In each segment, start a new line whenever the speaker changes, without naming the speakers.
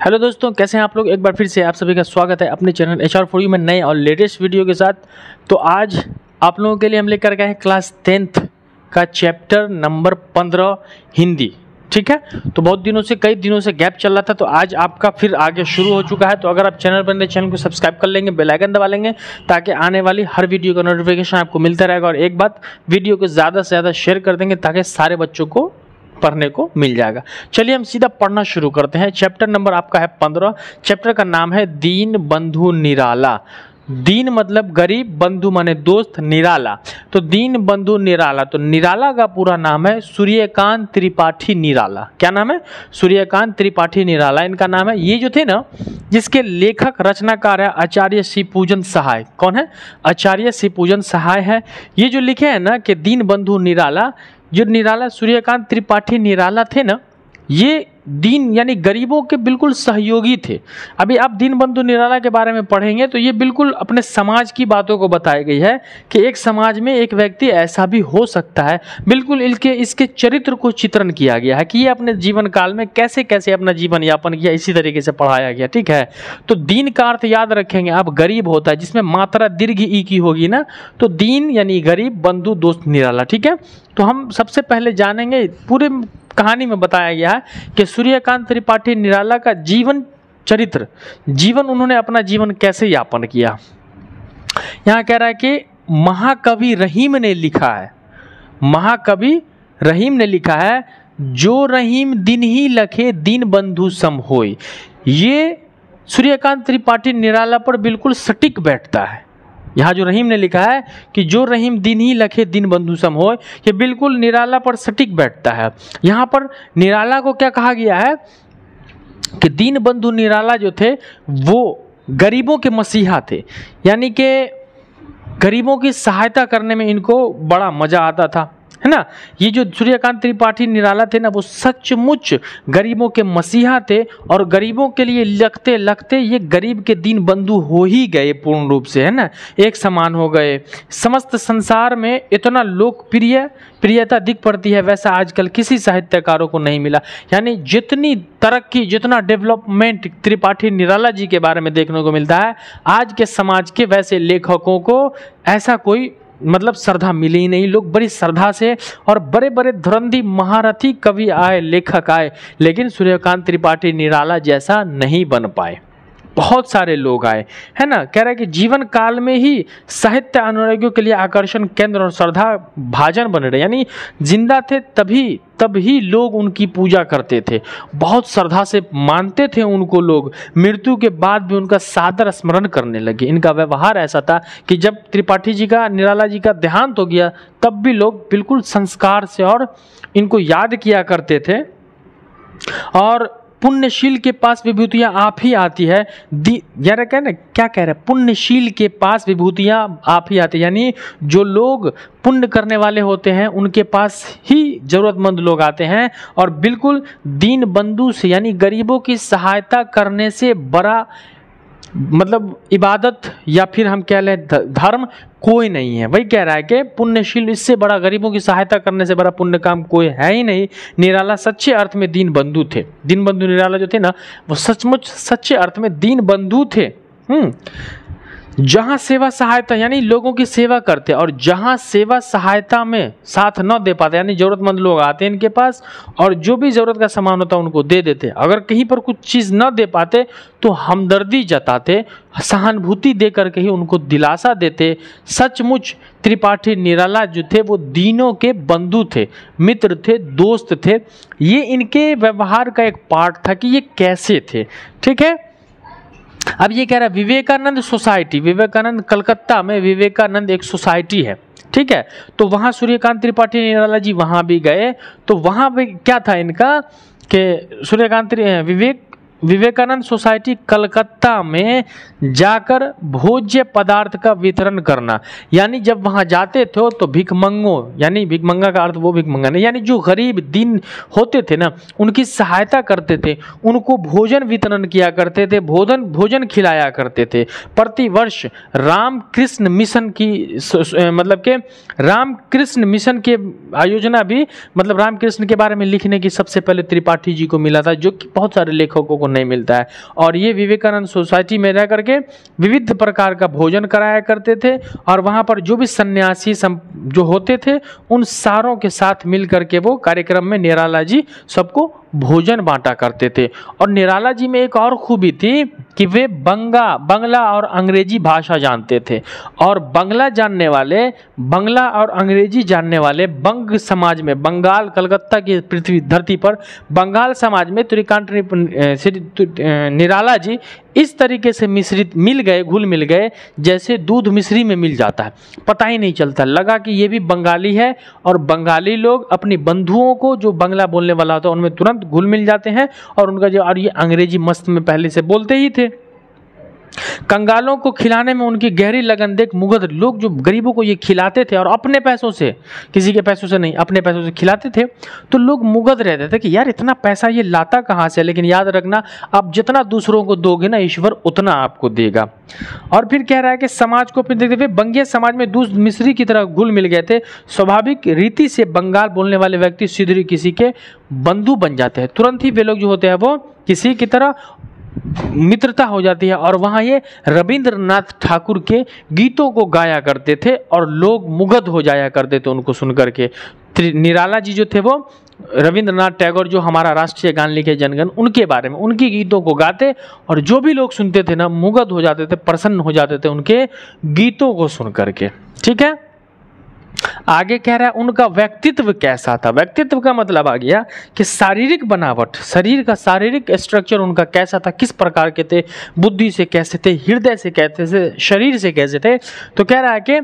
Hello दोस्तों, कैसे हैं आप लोग। एक बार फिर से आप सभी का स्वागत है अपने चैनल HR फॉर यू में नए और लेटेस्ट वीडियो के साथ। तो आज आप लोगों के लिए हम लेकर गए हैं क्लास 10th का चैप्टर नंबर 15 हिंदी। ठीक है, तो बहुत दिनों से कई दिनों से गैप चल रहा था, तो आज आपका फिर आगे शुरू हो चुका है। तो अगर आप चैनल पर नए, चैनल को सब्सक्राइब कर लेंगे, बेल आइकन दबा लेंगे ताकि आने वाली हर वीडियो का नोटिफिकेशन आपको मिलता रहेगा। और एक बात, वीडियो को ज़्यादा से ज़्यादा शेयर कर देंगे ताकि सारे बच्चों को पढ़ने को मिल जाएगा। चलिए हम सीधा पढ़ना शुरू करते हैं। चैप्टर नंबर आपका है 15। चैप्टर का नाम है दीन बंधु निराला। दीन मतलब गरीब, बंधु माने दोस्त, निराला तो दीन बंधु निराला। तो निराला का पूरा नाम है सूर्यकांत त्रिपाठी निराला। क्या नाम है? सूर्यकांत त्रिपाठी निराला इनका नाम है। ये जो थे ना, जिसके लेखक रचनाकार है आचार्य शिवपूजन सहाय। कौन है? आचार्य शिवपूजन सहाय है। ये जो लिखे हैं ना कि दीन बंधु निराला, जो निराला सूर्यकांत त्रिपाठी निराला थे ना, ये दीन यानी गरीबों के बिल्कुल सहयोगी थे। अभी आप दीन बंधु निराला के बारे में पढ़ेंगे तो ये बिल्कुल अपने समाज की बातों को बताई गई है कि एक समाज में एक व्यक्ति ऐसा भी हो सकता है। बिल्कुल इसके चरित्र को चित्रण किया गया है कि ये अपने जीवन काल में कैसे कैसे अपना जीवन यापन किया, इसी तरीके से पढ़ाया गया। ठीक है, तो दीन का अर्थ याद रखेंगे आप, गरीब होता है जिसमें मात्रा दीर्घ ई की होगी ना, तो दीन यानी गरीब, बंधु दोस्त निराला। ठीक है, तो हम सबसे पहले जानेंगे, पूरे कहानी में बताया गया है कि सूर्यकांत त्रिपाठी निराला का जीवन चरित्र, उन्होंने अपना जीवन कैसे यापन किया। यहाँ कह रहा है कि महाकवि रहीम ने लिखा है, महाकवि रहीम ने लिखा है, जो रहीम दिन ही लखे दीन बंधु सम होय। ये सूर्यकांत त्रिपाठी निराला पर बिल्कुल सटीक बैठता है। यहाँ जो रहीम ने लिखा है कि जो रहीम दिन ही लखे दिन बंधु सम होय, ये बिल्कुल निराला पर सटीक बैठता है। यहाँ पर निराला को क्या कहा गया है कि दीन बंधु निराला जो थे वो गरीबों के मसीहा थे, यानी कि गरीबों की सहायता करने में इनको बड़ा मजा आता था, है ना। ये जो सूर्यकांत त्रिपाठी निराला थे ना, वो सचमुच गरीबों के मसीहा थे और गरीबों के लिए लगते लगते ये गरीब के दीन बंधु हो ही गए पूर्ण रूप से, है ना, एक समान हो गए। समस्त संसार में इतना लोकप्रियता दिख पड़ती है वैसा आजकल किसी साहित्यकारों को नहीं मिला। यानी जितनी तरक्की, जितना डेवलपमेंट त्रिपाठी निराला जी के बारे में देखने को मिलता है आज के समाज के, वैसे लेखकों को ऐसा कोई मतलब श्रद्धा मिली ही नहीं। लोग बड़ी श्रद्धा से, और बड़े बड़े धुरंधी महारथी कवि आए, लेखक आए, लेकिन सूर्यकांत त्रिपाठी निराला जैसा नहीं बन पाए। बहुत सारे लोग आए, है ना। कह रहा है कि जीवन काल में ही साहित्य अनुरागियों के लिए आकर्षण केंद्र और श्रद्धा भाजन बन रहे, यानी जिंदा थे तभी लोग उनकी पूजा करते थे, बहुत श्रद्धा से मानते थे उनको लोग। मृत्यु के बाद भी उनका सादर स्मरण करने लगे। इनका व्यवहार ऐसा था कि जब त्रिपाठी जी का, निराला जी का देहांत हो गया, तब भी लोग बिल्कुल संस्कार से और इनको याद किया करते थे। और पुण्यशील के पास विभूतियां आप ही आती है। यार क्या कह रहे हैं, पुण्यशील के पास विभूतियां आप ही आती है, यानी जो लोग पुण्य करने वाले होते हैं उनके पास ही जरूरतमंद लोग आते हैं। और बिल्कुल दीन बंधु से, यानी गरीबों की सहायता करने से बड़ा मतलब इबादत या फिर हम कह लें धर्म कोई नहीं है। वही कह रहा है कि पुण्यशील, इससे बड़ा, गरीबों की सहायता करने से बड़ा पुण्य काम कोई है ही नहीं। निराला सच्चे अर्थ में दीन बंधु थे। दीन बंधु निराला जो थे ना, वो सचमुच सच्चे अर्थ में दीन बंधु थे। जहां सेवा सहायता, यानी लोगों की सेवा करते, और जहां सेवा सहायता में साथ न दे पाते, यानी जरूरतमंद लोग आते हैं इनके पास और जो भी जरूरत का सामान होता है उनको दे देते। अगर कहीं पर कुछ चीज़ न दे पाते तो हमदर्दी जताते, सहानुभूति दे करके ही उनको दिलासा देते। सचमुच त्रिपाठी निराला जो थे वो दीनों के बंधु थे, मित्र थे, दोस्त थे। ये इनके व्यवहार का एक पार्ट था कि ये कैसे थे। ठीक है, अब ये कह रहा है विवेकानंद सोसाइटी, विवेकानंद कलकत्ता में विवेकानंद एक सोसाइटी है। ठीक है, तो वहां सूर्यकांत त्रिपाठी निराला जी वहां भी गए। तो वहां पे क्या था इनका कि विवेकानंद सोसाइटी कलकत्ता में जाकर भोज्य पदार्थ का वितरण करना, यानी जब वहां जाते थे तो भिखमंगों, यानी भिखमंगा का अर्थ वो भिखमंगा नहीं, यानी जो गरीब दीन होते थे ना, उनकी सहायता करते थे, उनको भोजन वितरण किया करते थे, भोजन खिलाया करते थे। प्रतिवर्ष रामकृष्ण मिशन की मतलब के रामकृष्ण मिशन के आयोजना भी, मतलब रामकृष्ण के बारे में लिखने की सबसे पहले त्रिपाठी जी को मिला था, जो कि बहुत सारे लेखकों को नहीं मिलता है। और ये विवेकानंद सोसाइटी में रह करके विविध प्रकार का भोजन कराया करते थे और वहाँ पर जो भी सन्यासी जो होते थे उन सारों के साथ मिल करके वो कार्यक्रम में निराला जी सबको भोजन बांटा करते थे। और निराला जी में एक और खूबी थी कि वे बंगला और अंग्रेजी भाषा जानते थे। और बंगला और अंग्रेजी जानने वाले बंग समाज में, बंगाल कलकत्ता की पृथ्वी धरती पर बंगाल समाज में निराला जी इस तरीके से घुल मिल गए जैसे दूध मिश्री में मिल जाता है, पता ही नहीं चलता। लगा कि ये भी बंगाली है और बंगाली लोग अपनी बंधुओं को जो बंगला बोलने वाला होता है उनमें तुरंत घुल मिल जाते हैं और उनका और ये अंग्रेजी मस्त में पहले से बोलते ही थे। कंगालों को खिलाने में उनकी गहरी लगन देख मुगध लोग जो गरीबों को ये खिलाते थे और अपने पैसों से, किसी के पैसों से नहीं, अपने पैसों से खिलाते थे, तो लोग मुगध रहते थे कि यार इतना पैसा ये लाता कहाँ से। लेकिन याद रखना, आप जितना दूसरों को दोगे ना ईश्वर उतना आपको देगा। और फिर कह रहा है कि समाज को फिर देखते हुए बंगीय समाज में दूध मिश्री की तरह घुल मिल गए थे। स्वाभाविक रीति से बंगाल बोलने वाले व्यक्ति सीधे किसी के बंधु बन जाते हैं, तुरंत ही वे लोग जो होते हैं वो किसी की तरह मित्रता हो जाती है। और वहाँ ये रविंद्रनाथ ठाकुर के गीतों को गाया करते थे और लोग मुग्ध हो जाया करते थे उनको सुन करके। निराला जी जो थे वो रविंद्रनाथ टैगोर जो हमारा राष्ट्रीय गान लिखे जनगण, उनके बारे में उनकी गीतों को गाते और जो भी लोग सुनते थे ना मुग्ध हो जाते थे, प्रसन्न हो जाते थे उनके गीतों को सुन करके। ठीक है, आगे कह रहा है उनका व्यक्तित्व कैसा था। व्यक्तित्व का मतलब आ गया कि शारीरिक बनावट, शरीर का शारीरिक स्ट्रक्चर उनका कैसा था, किस प्रकार के थे, बुद्धि से कैसे थे, हृदय से कैसे थे, शरीर से कैसे थे। तो कह रहा है कि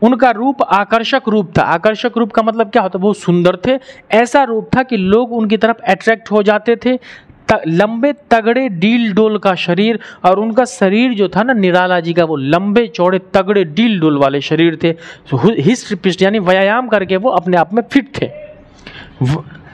उनका रूप आकर्षक रूप था। आकर्षक रूप का मतलब क्या होता है, बहुत सुंदर थे, ऐसा रूप था कि लोग उनकी तरफ अट्रैक्ट हो जाते थे। लंबे तगड़े डील डोल का शरीर, और उनका शरीर जो था ना निराला जी का, वो लंबे चौड़े तगड़े डील डोल वाले शरीर थे। हिस्ट पिस्ट यानी व्यायाम करके वो अपने आप में फिट थे।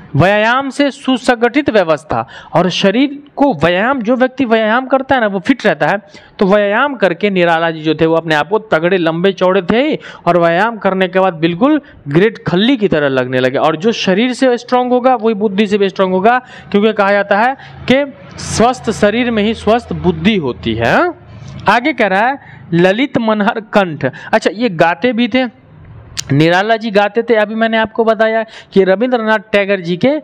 व्यायाम से सुसंगठित व्यवस्था, और शरीर को व्यायाम, जो व्यक्ति व्यायाम करता है ना वो फिट रहता है। तो व्यायाम करके निराला जी जो थे वो अपने आप को तगड़े लंबे चौड़े थे और व्यायाम करने के बाद बिल्कुल ग्रेट खल्ली की तरह लगने लगे। और जो शरीर से स्ट्रांग होगा वही बुद्धि से भी स्ट्रांग होगा, क्योंकि कहा जाता है कि स्वस्थ शरीर में ही स्वस्थ बुद्धि होती है। आगे कह रहा है ललित मनहर कंठ। अच्छा, ये गाते भी थे, निराला जी गाते थे। अभी मैंने आपको बताया कि रविंद्रनाथ टैगोर जी के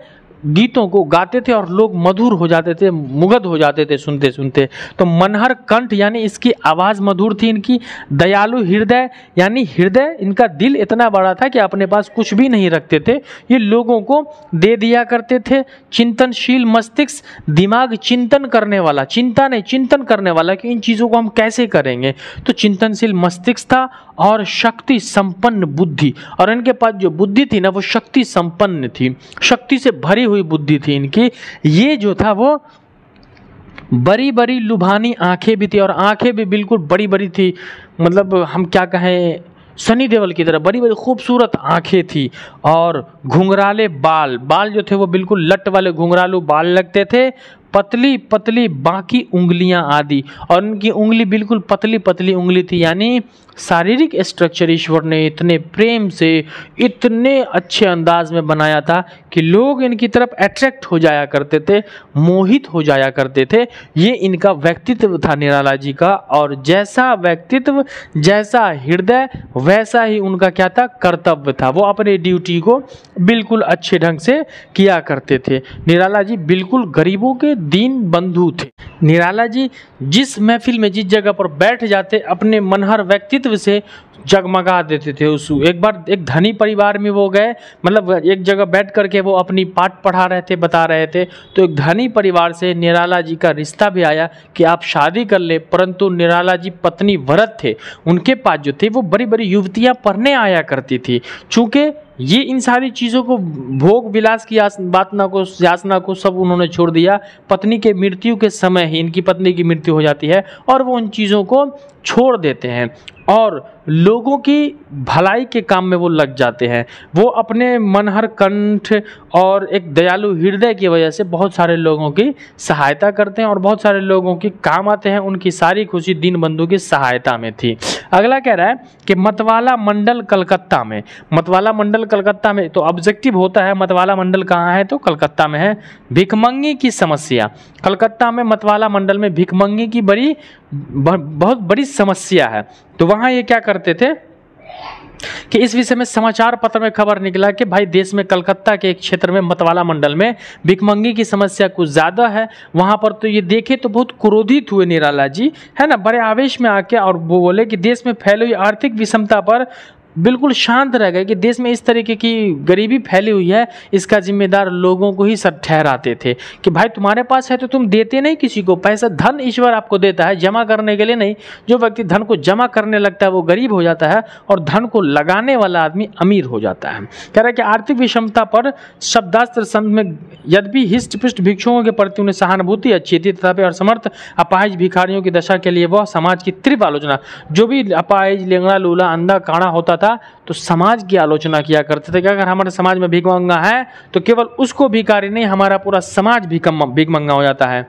गीतों को गाते थे और लोग मधुर हो जाते थे, मुग्ध हो जाते थे सुनते सुनते। तो मनहर कंठ यानी इसकी आवाज़ मधुर थी, इनकी दयालु हृदय यानी हृदय, इनका दिल इतना बड़ा था कि अपने पास कुछ भी नहीं रखते थे, ये लोगों को दे दिया करते थे। चिंतनशील मस्तिष्क, दिमाग चिंतन करने वाला, चिंता नहीं चिंतन करने वाला कि इन चीज़ों को हम कैसे करेंगे। तो चिंतनशील मस्तिष्क था और शक्ति संपन्न बुद्धि, और इनके पास जो बुद्धि थी ना वो शक्ति संपन्न थी, शक्ति से भरी हुई बुद्धि थी इनकी। ये जो था वो बड़ी बड़ी लुभानी आंखें भी थी, और आंखें भी बिल्कुल बड़ी बड़ी थी, मतलब हम क्या कहें सनी देओल की तरह बड़ी बड़ी खूबसूरत आंखें थी। और घुंघराले बाल जो थे वो बिल्कुल लट वाले घुंघरालू बाल लगते थे, पतली पतली बाकी उंगलियां आदि, और उनकी उंगली बिल्कुल पतली पतली उंगली थी। यानी शारीरिक स्ट्रक्चर ईश्वर ने इतने प्रेम से, इतने अच्छे अंदाज में बनाया था कि लोग इनकी तरफ अट्रैक्ट हो जाया करते थे, मोहित हो जाया करते थे। ये इनका व्यक्तित्व था निराला जी का, और जैसा व्यक्तित्व जैसा हृदय वैसा ही उनका क्या था, कर्तव्य था। वो अपने ड्यूटी को बिल्कुल अच्छे ढंग से किया करते थे। निराला जी बिल्कुल गरीबों के दीन बंधु थे। निराला जी जिस महफिल में जिस जगह पर बैठ जाते अपने मनहर व्यक्तित्व से जगमगा देते थे। उस एक बार एक धनी परिवार में वो गए, मतलब एक जगह बैठ करके वो अपनी पाठ पढ़ा रहे थे, बता रहे थे, तो एक धनी परिवार से निराला जी का रिश्ता भी आया कि आप शादी कर ले। परंतु निराला जी पत्नी व्रत थे, उनके पास जो थे वो बड़ी बड़ी युवतियां पढ़ने आया करती थी। चूँकि ये इन सारी चीज़ों को, भोग विलास की यासना को सब उन्होंने छोड़ दिया। पत्नी के मृत्यु के समय ही इनकी पत्नी की मृत्यु हो जाती है और वो उन चीज़ों को छोड़ देते हैं और लोगों की भलाई के काम में वो लग जाते हैं। वो अपने मनहर कंठ और एक दयालु हृदय की वजह से बहुत सारे लोगों की सहायता करते हैं और बहुत सारे लोगों के काम आते हैं। उनकी सारी खुशी दीनबंधु की सहायता में थी। अगला कह रहा है कि मतवाला मंडल कलकत्ता में। मतवाला मंडल कलकत्ता में, तो ऑब्जेक्टिव होता है मतवाला मंडल कहाँ है, तो कलकत्ता में है। भिखमंगी की समस्या, कलकत्ता में मतवाला मंडल में भिखमंगी की बहुत बड़ी समस्या है। तो वहाँ ये क्या करते थे कि इस विषय में समाचार पत्र में खबर निकला कि भाई देश में कलकत्ता के एक क्षेत्र में मतवाला मंडल में भिखमंगी की समस्या कुछ ज़्यादा है। वहाँ पर तो ये देखे तो बहुत क्रोधित हुए निराला जी, है ना, बड़े आवेश में आके, और वो बोले कि देश में फैली हुई आर्थिक विषमता पर बिल्कुल शांत रह गए कि देश में इस तरीके की गरीबी फैली हुई है, इसका जिम्मेदार लोगों को ही सब ठहराते थे कि भाई तुम्हारे पास है तो तुम देते नहीं किसी को पैसा। धन ईश्वर आपको देता है जमा करने के लिए नहीं। जो व्यक्ति धन को जमा करने लगता है वो गरीब हो जाता है और धन को लगाने वाला आदमी अमीर हो जाता है। कह रहा है कि आर्थिक विषमता पर शब्दास्त्र संत में यद्यपि हिष्ट पुष्ट भिक्षुओं के प्रति उन्हें सहानुभूति अच्छी थी, तथापि असमर्थ अपाहिज भिखारियों की दशा के लिए वह समाज की तीव्र आलोचना, जो भी अपाहिज लेंगड़ा लूला अंधा काड़ा होता था तो समाज की आलोचना किया करते थे कि अगर हमारे समाज में भिखमंगा है तो केवल उसको भिखारी नहीं, हमारा पूरा समाज भिखमंगा हो जाता है।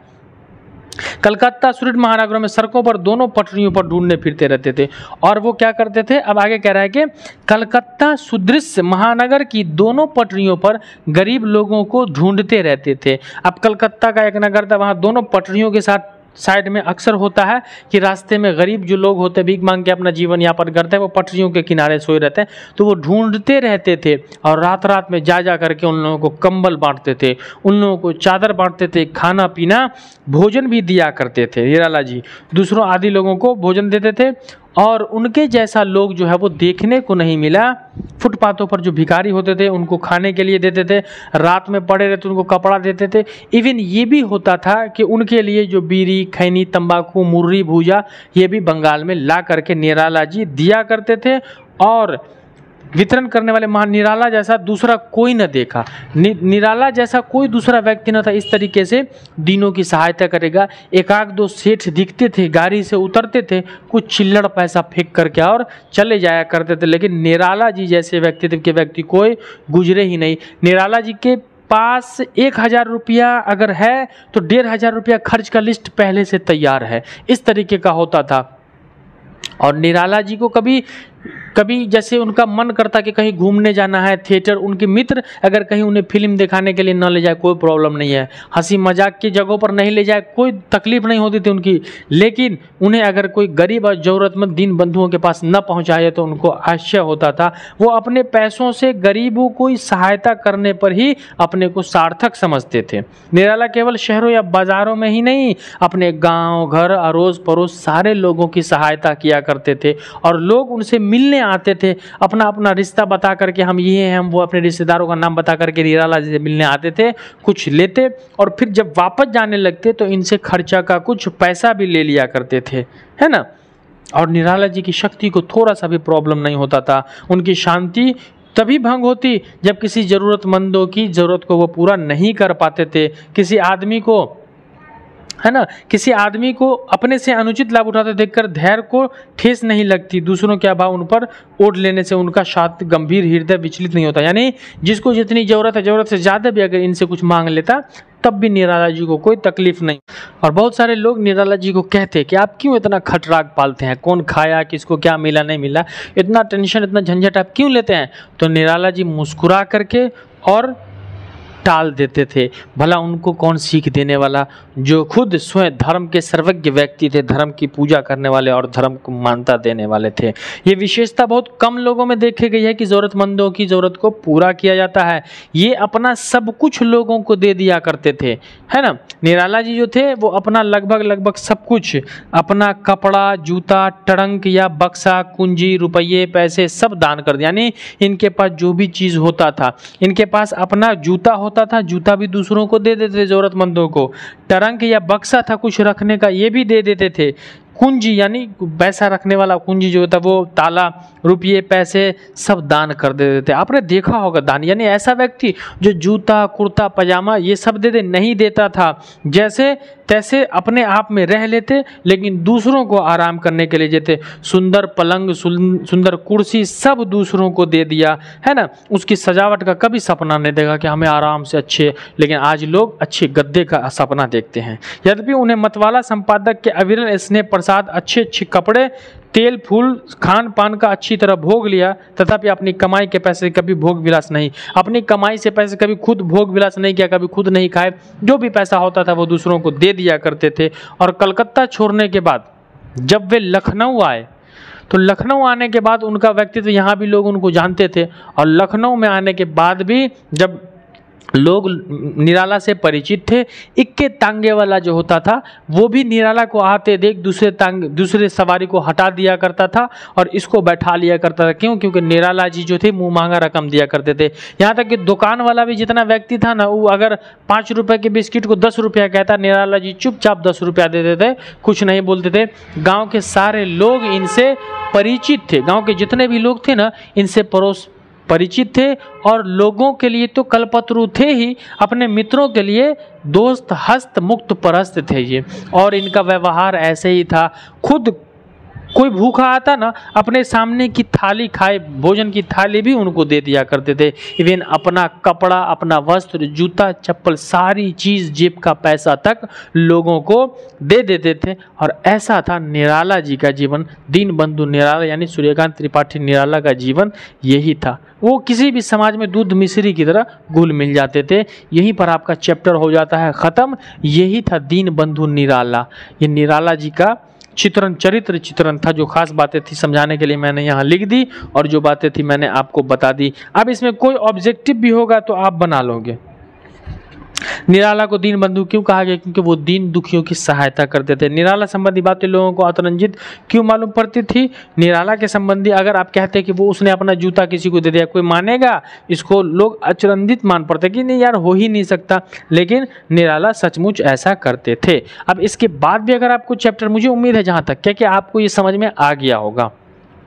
कलकत्ता सूरत महानगरों में सड़कों पर दोनों पटरियों पर ढूंढने फिरते रहते थे। और वो क्या करते थे, अब आगे कह रहा है कि कलकत्ता सुदृश्य महानगर की दोनों पटरियों पर गरीब लोगों को ढूंढते रहते थे। अब कलकत्ता का एक नगर था, वहाँ दोनों पटरियों के साथ साइड में अक्सर होता है कि रास्ते में गरीब जो लोग होते हैं भीख मांग के अपना जीवन यापन करते हैं, वो पटरियों के किनारे सोए रहते हैं। तो वो ढूंढते रहते थे और रात रात में जा जा करके उन लोगों को कंबल बांटते थे, उन लोगों को चादर बांटते थे, खाना पीना भोजन भी दिया करते थे। निराला जी दूसरों आदि लोगों को भोजन देते थे और उनके जैसा लोग जो है वो देखने को नहीं मिला। फुटपाथों पर जो भिखारी होते थे उनको खाने के लिए देते थे, रात में पड़े रहते उनको कपड़ा देते थे। इवन ये भी होता था कि उनके लिए जो बीड़ी खैनी तंबाकू मुर्री भूजा ये भी बंगाल में ला करके निराला जी दिया करते थे। और वितरण करने वाले महान निराला जैसा दूसरा कोई न देखा, निराला जैसा कोई दूसरा व्यक्ति न था इस तरीके से दीनों की सहायता करेगा। एक आध दो सेठ दिखते थे, गाड़ी से उतरते थे, कुछ चिल्लड़ पैसा फेंक करके और चले जाया करते थे, लेकिन निराला जी जैसे व्यक्तित्व के व्यक्ति कोई गुजरे ही नहीं। निराला जी के पास 1000 रुपया अगर है तो 1500 रुपया खर्च का लिस्ट पहले से तैयार है, इस तरीके का होता था। और निराला जी को कभी जैसे उनका मन करता कि कहीं घूमने जाना है, थिएटर, उनके मित्र अगर कहीं उन्हें फिल्म दिखाने के लिए न ले जाए कोई प्रॉब्लम नहीं है, हंसी मजाक की जगहों पर नहीं ले जाए कोई तकलीफ नहीं होती थी उनकी। लेकिन उन्हें अगर कोई गरीब और ज़रूरतमंद दीन बंधुओं के पास न पहुंचाए तो उनको आश्चर्य होता था। वो अपने पैसों से गरीबों को सहायता करने पर ही अपने को सार्थक समझते थे। निराला केवल शहरों या बाजारों में ही नहीं, अपने गाँव घर अड़ोस पड़ोस सारे लोगों की सहायता किया करते थे और लोग उनसे मिलने आते थे, अपना अपना रिश्ता बता करके हम ये हैं हम वो, अपने रिश्तेदारों का नाम बता करके निराला जी से मिलने आते थे, कुछ लेते और फिर जब वापस जाने लगते तो इनसे खर्चा का कुछ पैसा भी ले लिया करते थे, है ना। और निराला जी की शक्ति को थोड़ा सा भी प्रॉब्लम नहीं होता था। उनकी शांति तभी भंग होती जब किसी ज़रूरतमंदों की ज़रूरत को वो पूरा नहीं कर पाते थे। किसी आदमी को, है ना, किसी आदमी को अपने से अनुचित लाभ उठाते देखकर धैर्य को ठेस नहीं लगती। दूसरों के अभाव उन पर ओढ़ लेने से उनका शांत गंभीर हृदय विचलित नहीं होता। यानी जिसको जितनी जरूरत है, जरूरत से ज़्यादा भी अगर इनसे कुछ मांग लेता तब भी निराला जी को कोई तकलीफ नहीं। और बहुत सारे लोग निराला जी को कहते कि आप क्यों इतना खटराग पालते हैं, कौन खाया, किसको क्या मिला नहीं मिला, इतना टेंशन इतना झंझट आप क्यों लेते हैं। तो निराला जी मुस्कुरा करके और टाल देते थे। भला उनको कौन सीख देने वाला, जो खुद स्वयं धर्म के सर्वज्ञ व्यक्ति थे, धर्म की पूजा करने वाले और धर्म को मान्यता देने वाले थे। ये विशेषता बहुत कम लोगों में देखी गई है कि ज़रूरतमंदों की ज़रूरत को पूरा किया जाता है। ये अपना सब कुछ लोगों को दे दिया करते थे, है ना। निराला जी जो थे वो अपना लगभग सब कुछ, अपना कपड़ा जूता ट्रंक या बक्सा कुंजी रुपये पैसे सब दान कर दिया। यानी इनके पास जो भी चीज़ होता था, इनके पास अपना जूता होता था, जूता भी दूसरों को दे देते थे ज़रूरतमंदों को, ट्रंक या बक्सा था कुछ रखने का, ये भी दे देते थे। कुंजी यानी पैसा रखने वाला कुंजी जो होता है वो ताला, रुपये, पैसे सब दान कर देते थे। आपने देखा होगा दान यानी ऐसा व्यक्ति जो जूता, कुर्ता, पजामा ये सब दे दे, नहीं देता था, जैसे तैसे अपने आप में रह लेते, लेकिन दूसरों को आराम करने के लिए देते। सुंदर पलंग, सुंदर कुर्सी सब दूसरों को दे दिया, है ना। उसकी सजावट का कभी सपना नहीं देखा कि हमें आराम से अच्छे, लेकिन आज लोग अच्छे गद्दे का सपना देखते हैं। यद्यपि उन्हें मतवाला संपादक के अविरल स्नेह प्रसाद, अच्छे अच्छे कपड़े, तेल फूल, खान पान का अच्छी तरह भोग लिया, तथापि अपनी कमाई के पैसे कभी भोग विलास नहीं, अपनी कमाई से पैसे कभी खुद भोग विलास नहीं किया, कभी खुद नहीं खाए। जो भी पैसा होता था वो दूसरों को दे दिया करते थे। और कलकत्ता छोड़ने के बाद जब वे लखनऊ आए तो लखनऊ आने के बाद उनका व्यक्तित्व यहाँ भी लोग उनको जानते थे, और लखनऊ में आने के बाद भी जब लोग निराला से परिचित थे, इक्के तांगे वाला जो होता था वो भी निराला को आते देख दूसरे सवारी को हटा दिया करता था और इसको बैठा लिया करता था। क्यों? क्योंकि निराला जी जो थे मुँह मांगा रकम दिया करते थे। यहाँ तक कि दुकान वाला भी जितना व्यक्ति था ना, वो अगर 5 रुपए के बिस्किट को 10 रुपया कहता, निराला जी चुपचाप 10 रुपया देते थे, कुछ नहीं बोलते थे। गाँव के सारे लोग इनसे परिचित थे, गाँव के जितने भी लोग थे ना इनसे परिचित थे, और लोगों के लिए तो कल्पतरु थे ही, अपने मित्रों के लिए दोस्त हस्त मुक्त परस्त थे ये। और इनका व्यवहार ऐसे ही था, खुद कोई भूखा आता ना, अपने सामने की थाली खाए, भोजन की थाली भी उनको दे दिया करते थे। इवन अपना कपड़ा, अपना वस्त्र, जूता, चप्पल, सारी चीज़, जेब का पैसा तक लोगों को दे देते थे। और ऐसा था निराला जी का जीवन। दीनबंधु निराला यानी सूर्यकांत त्रिपाठी निराला का जीवन यही था। वो किसी भी समाज में दूध मिश्री की तरह घुल मिल जाते थे। यहीं पर आपका चैप्टर हो जाता है ख़त्म। यही था दीनबंधु निराला। ये निराला जी का चरित्र चित्रण था। जो खास बातें थी समझाने के लिए मैंने यहाँ लिख दी, और जो बातें थी मैंने आपको बता दी। अब इसमें कोई ऑब्जेक्टिव भी होगा तो आप बना लोगे। निराला को दीनबंधु क्यों कहा गया? क्योंकि वो दीन दुखियों की सहायता करते थे। निराला संबंधी बातें लोगों को अतिरंजित क्यों मालूम पड़ती थी? निराला के संबंधी अगर आप कहते कि वो उसने अपना जूता किसी को दे दिया, कोई मानेगा? इसको लोग अचरंजित मान पड़ते कि नहीं यार, हो ही नहीं सकता, लेकिन निराला सचमुच ऐसा करते थे। अब इसके बाद भी अगर आपको चैप्टर, मुझे उम्मीद है जहाँ तक क्या आपको ये समझ में आ गया होगा,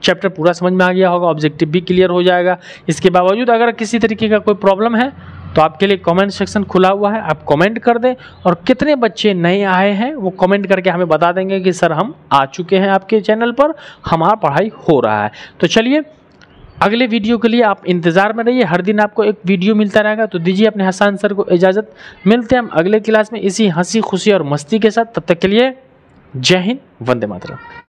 चैप्टर पूरा समझ में आ गया होगा, ऑब्जेक्टिव भी क्लियर हो जाएगा। इसके बावजूद अगर किसी तरीके का कोई प्रॉब्लम है तो आपके लिए कमेंट सेक्शन खुला हुआ है, आप कमेंट कर दें। और कितने बच्चे नए आए हैं वो कमेंट करके हमें बता देंगे कि सर हम आ चुके हैं आपके चैनल पर, हमारा पढ़ाई हो रहा है। तो चलिए अगले वीडियो के लिए आप इंतज़ार में रहिए। हर दिन आपको एक वीडियो मिलता रहेगा। तो दीजिए अपने हसन सर को इजाज़त। मिलते हैं हम अगले क्लास में इसी हंसी खुशी और मस्ती के साथ। तब तक के लिए जय हिंद, वंदे मातरम।